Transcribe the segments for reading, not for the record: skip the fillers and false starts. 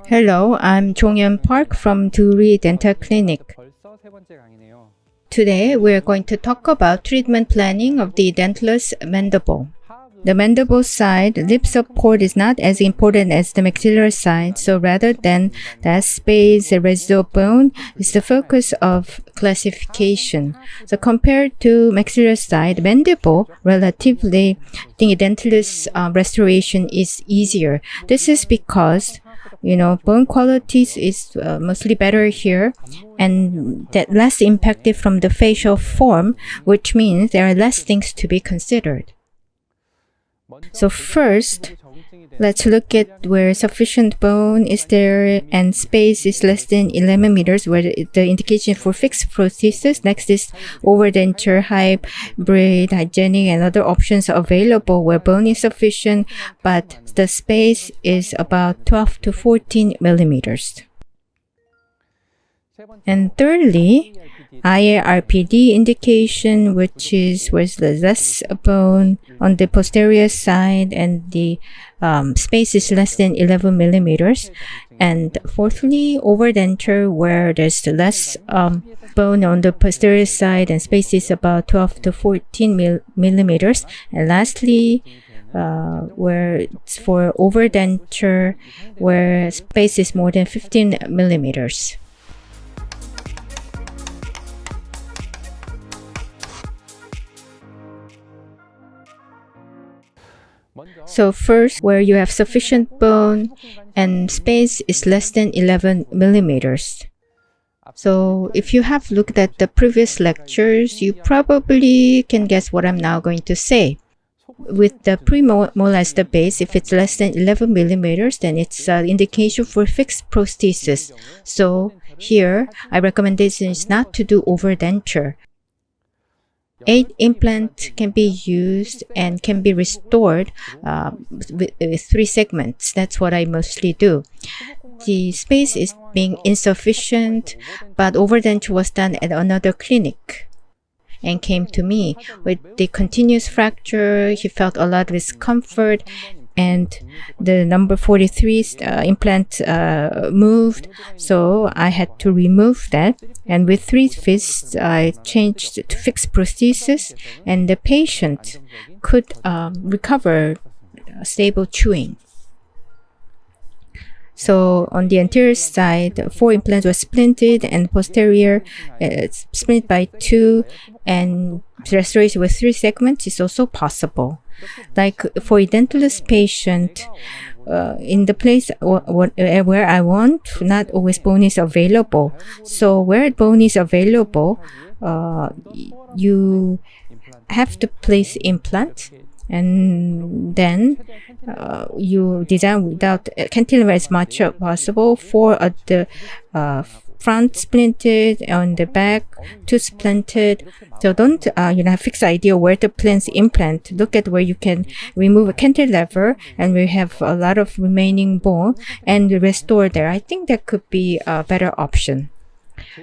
Hello, I'm Chongyeon Park from Duri Dental Clinic. Today, we're going to talk about treatment planning of the edentulous mandible. The mandible side, lip support is not as important as the maxillary side, so rather than that space, the residual bone is the focus of classification. So compared to maxillary side, mandible, relatively, the edentulous restoration is easier. This is because bone quality is mostly better here and that less impacted from the facial form, which means there are less things to be considered. So first, let's look at where sufficient bone is there and space is less than 11 meters, where the indication for fixed prosthesis. Next is overdenture, hybrid, hygienic, and other options available where bone is sufficient, but the space is about 12 to 14 millimeters. And thirdly, IARPD indication, which is where there's less bone on the posterior side and the space is less than 11 millimeters. And fourthly, overdenture, where there's less bone on the posterior side and space is about 12 to 14 millimeters. And lastly, where it's for overdenture, where space is more than 15 millimeters. So first, where you have sufficient bone and space is less than 11 millimeters. So if you have looked at the previous lectures, you probably can guess what I'm now going to say. With the premolar as the base, if it's less than 11 millimeters, then it's an indication for fixed prosthesis. So here, our recommendation is not to do overdenture. 8 implants can be used and can be restored with 3 segments. That's what I mostly do. The space is being insufficient, but overdenture was done at another clinic and came to me. With the continuous fracture, he felt a lot of discomfort, and the number 43 implant moved, so I had to remove that. And with 3 fists, I changed to fixed prosthesis, and the patient could recover stable chewing. So on the anterior side, 4 implants were splinted, and posterior split by 2, and restoration with 3 segments is also possible. Like for edentulous patient, in the place where I want, not always bone is available. So where bone is available, you have to place implant, and then you design without cantilever as much as possible. 4 at the front splinted, on the back 2 splinted. So don't have fixed idea where to place implant. Look at where you can remove a cantilever and we have a lot of remaining bone and restore there. I think that could be a better option.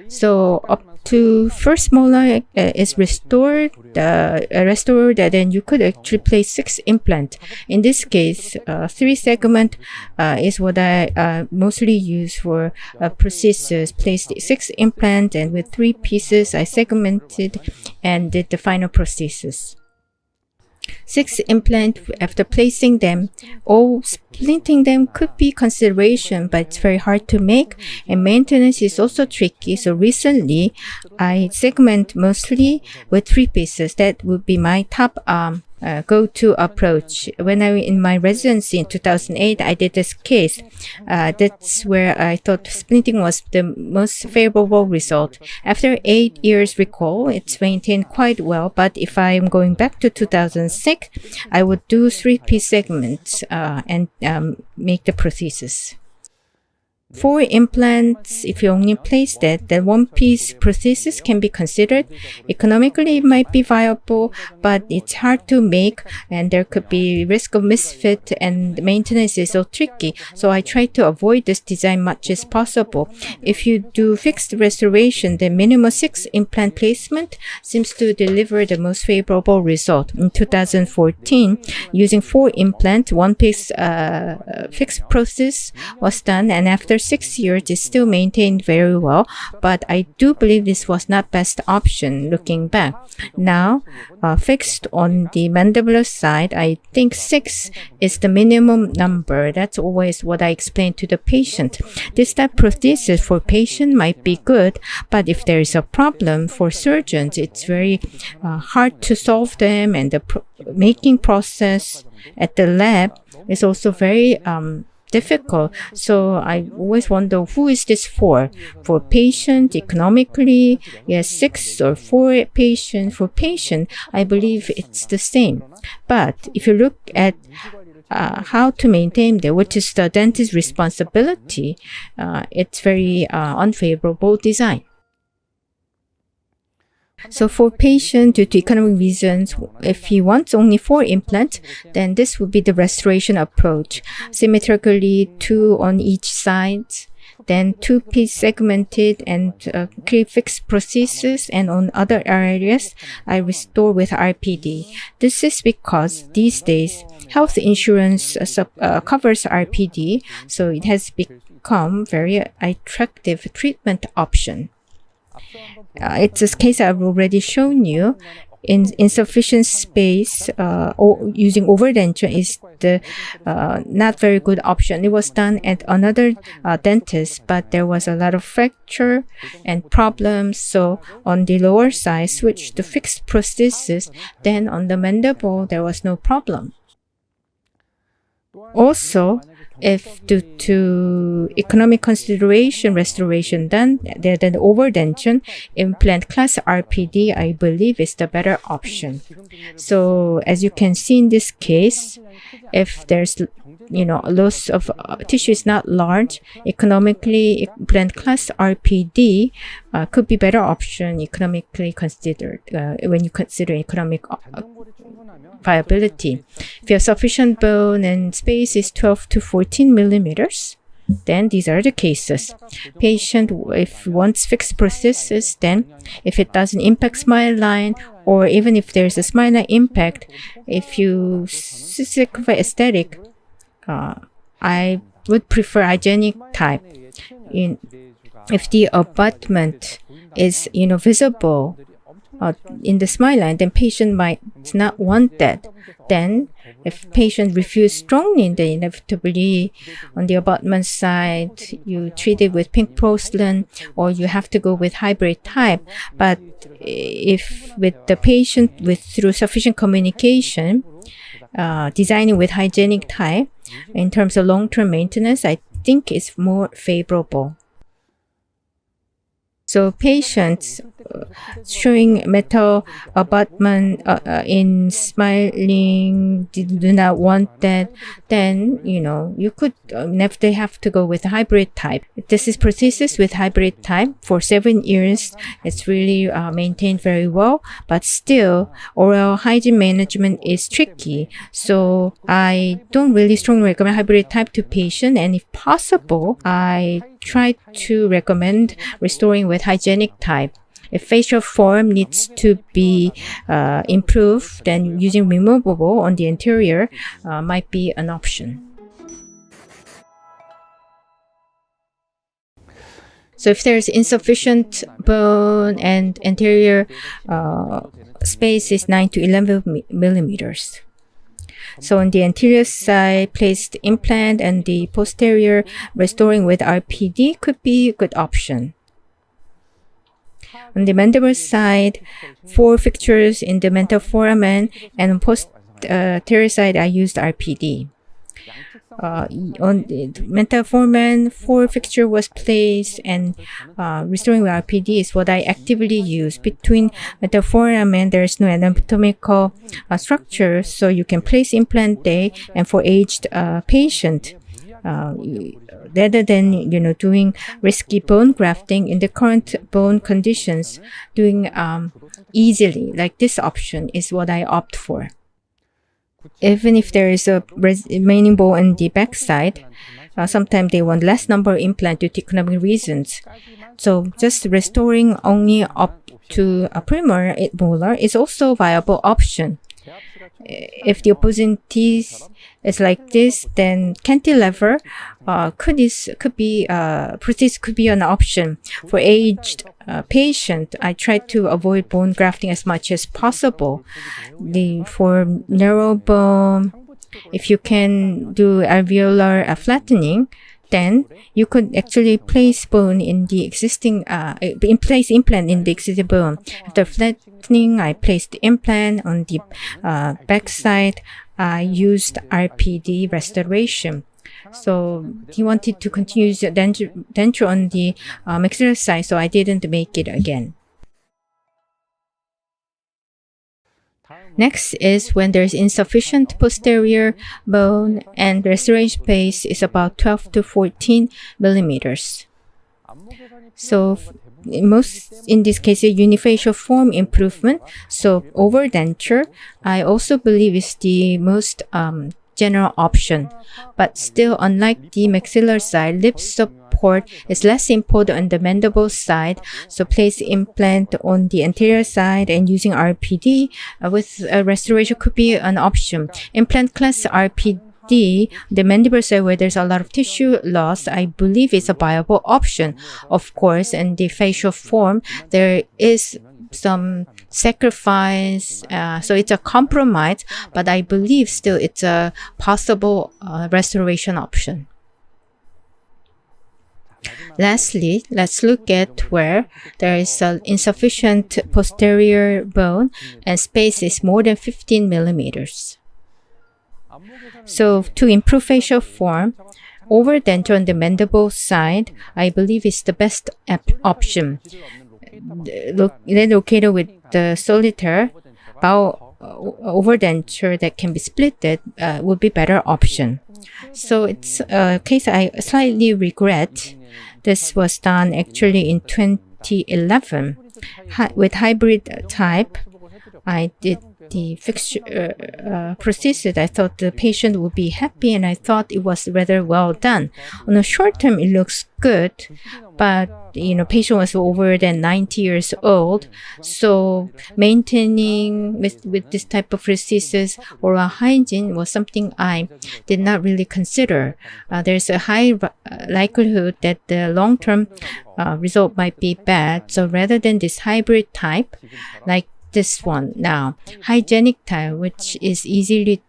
So up to first molar is restored, then you could actually place 6 implant. In this case, 3 segment is what I mostly use for prosthesis. Placed 6 implant, and with 3 pieces I segmented and did the final prosthesis. 6 implant, after placing them, or splinting them could be consideration, but it's very hard to make, and maintenance is also tricky. So recently, I segment mostly with 3 pieces. That would be my top go-to approach. When I was in my residency in 2008, I did this case. That's where I thought splinting was the most favorable result. After 8 years recall, it's maintained quite well, but if I'm going back to 2006, I would do 3-piece segments and make the prosthesis. 4 implants, if you only place that, then 1-piece prosthesis can be considered. Economically, it might be viable, but it's hard to make, and there could be risk of misfit, and maintenance is so tricky. So I try to avoid this design much as possible. If you do fixed restoration, the minimum 6 implant placement seems to deliver the most favorable result. In 2014, using 4 implants, 1-piece fixed prosthesis was done, and after after 6 years, it's still maintained very well. But I do believe this was not best option looking back. Now, fixed on the mandibular side, I think 6 is the minimum number. That's always what I explain to the patient. This type of prosthesis for patient might be good, but if there is a problem for surgeons, it's very hard to solve them, and the making process at the lab is also very difficult. So I always wonder, who is this for? For patient, economically, yes, 6 or 4 patient. For patient, I believe it's the same. But if you look at how to maintain them, which is the dentist's responsibility, it's very unfavorable design. So for patient, due to economic reasons, if he wants only 4 implants, then this would be the restoration approach. Symmetrically, 2 on each side, then 2-piece segmented and create fixed prosthesis, and on other areas, I restore with RPD. This is because these days, health insurance covers RPD, so it has become very attractive treatment option. It's a case I've already shown you. In insufficient space, or using overdenture is the not very good option. It was done at another dentist, but there was a lot of fracture and problems. So on the lower side, switched to fixed prosthesis. Then on the mandible, there was no problem. Also, if due to economic consideration, restoration done, then overdention, implant class RPD, I believe, is the better option. So as you can see in this case, if there's loss of tissue is not large, economically, implant class RPD could be better option economically considered when you consider economic viability. If you have sufficient bone and space is 12 to 14 millimeters, then these are the cases. Patient, if wants fixed prosthesis, then if it doesn't impact smile line, or even if there's a smile line impact, if you sacrifice aesthetic, I would prefer hygienic type. If the abutment is visible in the smile line, then patient might not want that. Then if patient refuse strongly, then inevitably on the abutment side, you treat it with pink porcelain, or you have to go with hybrid type. But if with the patient through sufficient communication, designing with hygienic type, in terms of long-term maintenance, I think is more favorable. So patients showing metal abutment in smiling, do not want that, then you could they have to go with a hybrid type. This is prosthesis with hybrid type for 7 years. It's really maintained very well, but still oral hygiene management is tricky. So I don't really strongly recommend hybrid type to patient, and if possible, I try to recommend restoring with hygienic type. If facial form needs to be improved, then using removable on the anterior might be an option. So if there is insufficient bone and anterior space is 9 to 11 millimeters. So on the anterior side, placed implant, and the posterior restoring with RPD could be a good option. On the mandible side, 4 fixtures in the mental foramen, and on posterior side, I used RPD. On the mental foramen, 4 fixture was placed, and restoring with RPD is what I actively use. Between mental foramen, there is no anatomical structure, so you can place implant there. And for aged patient, rather than doing risky bone grafting in the current bone conditions, doing easily like this option is what I opt for. Even if there is a remaining bone on the back side, sometimes they want less number of implant due to economic reasons. So just restoring only up to a premolar molar is also a viable option. If the opposing teeth is like this, then cantilever prosthesis could be an option. For aged patient, I try to avoid bone grafting as much as possible. For narrow bone, if you can do alveolar flattening, then you could actually place bone in the existing, place implant in the existing bone. After flattening, I placed the implant on the back side. I used RPD restoration. So he wanted to continue the denture on the maxillary side, so I didn't make it again. Next is when there's insufficient posterior bone and restoration space is about 12 to 14 millimeters. So in this case, a unifacial form improvement. So overdenture, I also believe is the most general option. But still, unlike the maxillary side, lip support is less important on the mandible side. So place implant on the anterior side and using RPD with restoration could be an option. Implant class RPD, the mandible side where there's a lot of tissue loss, I believe is a viable option. Of course, in the facial form, there is some sacrifice, so it's a compromise, but I believe still it's a possible restoration option. Lastly, let's look at where there is an insufficient posterior bone and space is more than 15 millimeters. So to improve facial form, overdenture on the mandible side, I believe is the best option. Located with the solitaire, bow overdenture that can be splitted would be better option. So it's a case I slightly regret. This was done actually in 2011. With hybrid type, I did the fixture prosthesis. I thought the patient would be happy and I thought it was rather well done. On the short term, it looks good, but patient was over than 90 years old. So maintaining with this type of prosthesis oral hygiene was something I did not really consider. There's a high likelihood that the long-term result might be bad. So rather than this hybrid type, like this one now, hygienic type, which is easy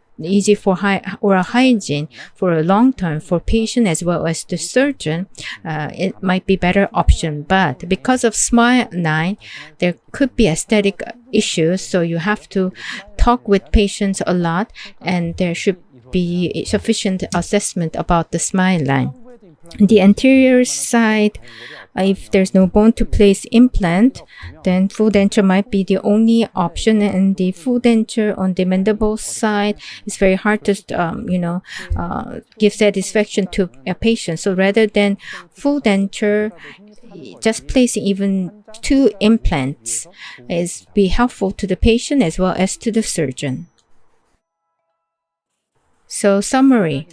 for oral hygiene for a long term for patient as well as the surgeon, it might be better option. But because of smile line, there could be aesthetic issues, so you have to talk with patients a lot, and there should be sufficient assessment about the smile line. The anterior side, if there's no bone to place implant, then full denture might be the only option, and the full denture on the mandible side is very hard to, give satisfaction to a patient. So rather than full denture, just placing even 2 implants is be helpful to the patient as well as to the surgeon. So summary.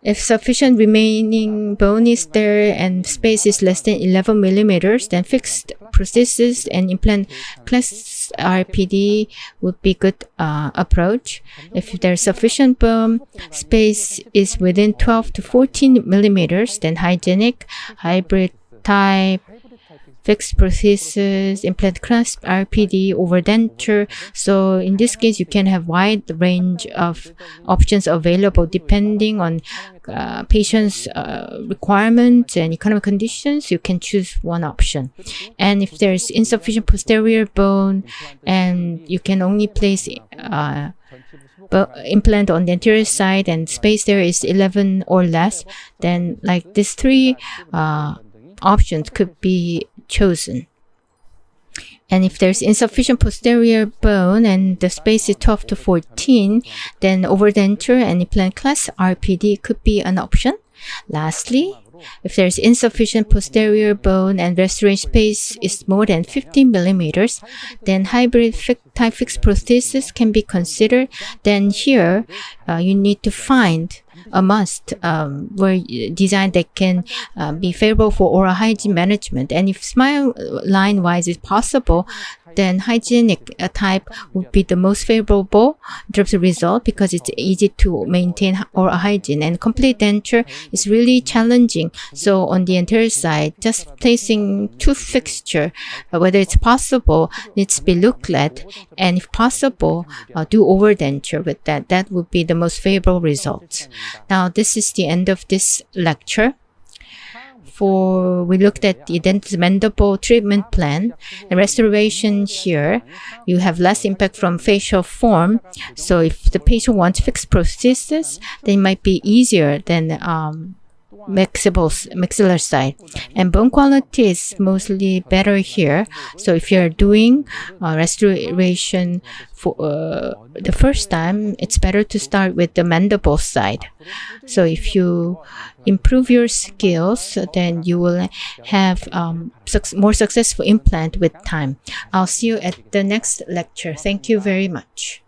If sufficient remaining bone is there and space is less than 11 millimeters, then fixed prosthesis and implant class RPD would be good approach. If there's sufficient bone, space is within 12 to 14 millimeters, then hygienic, hybrid type, fixed prosthesis, implant clasp, RPD, overdenture. So in this case, you can have wide range of options available depending on patient's requirements and economic conditions. You can choose one option. And if there's insufficient posterior bone and you can only place implant on the anterior side and space there is 11 or less, then like these 3 options could be chosen. And if there's insufficient posterior bone and the space is 12 to 14, then overdenture and implant class RPD could be an option. Lastly, if there's insufficient posterior bone and restoration space is more than 15 millimeters, then hybrid type fixed prosthesis can be considered. Then here, you need to find a must where design that can be favorable for oral hygiene management. And if smile line wise is possible, then hygienic type would be the most favorable in terms of result because it's easy to maintain oral hygiene, and complete denture is really challenging. So on the anterior side, just placing tooth fixture, whether it's possible, needs to be looked at, and if possible, do overdenture with that. That would be the most favorable results. Now, this is the end of this lecture. We looked at the edentulous mandible treatment plan and restoration here. You have less impact from facial form. So if the patient wants fixed prosthesis, then it might be easier than maxillar side, and bone quality is mostly better here. So if you're doing restoration for the first time, it's better to start with the mandible side. So if you improve your skills, then you will have more successful implant with time. I'll see you at the next lecture. Thank you very much.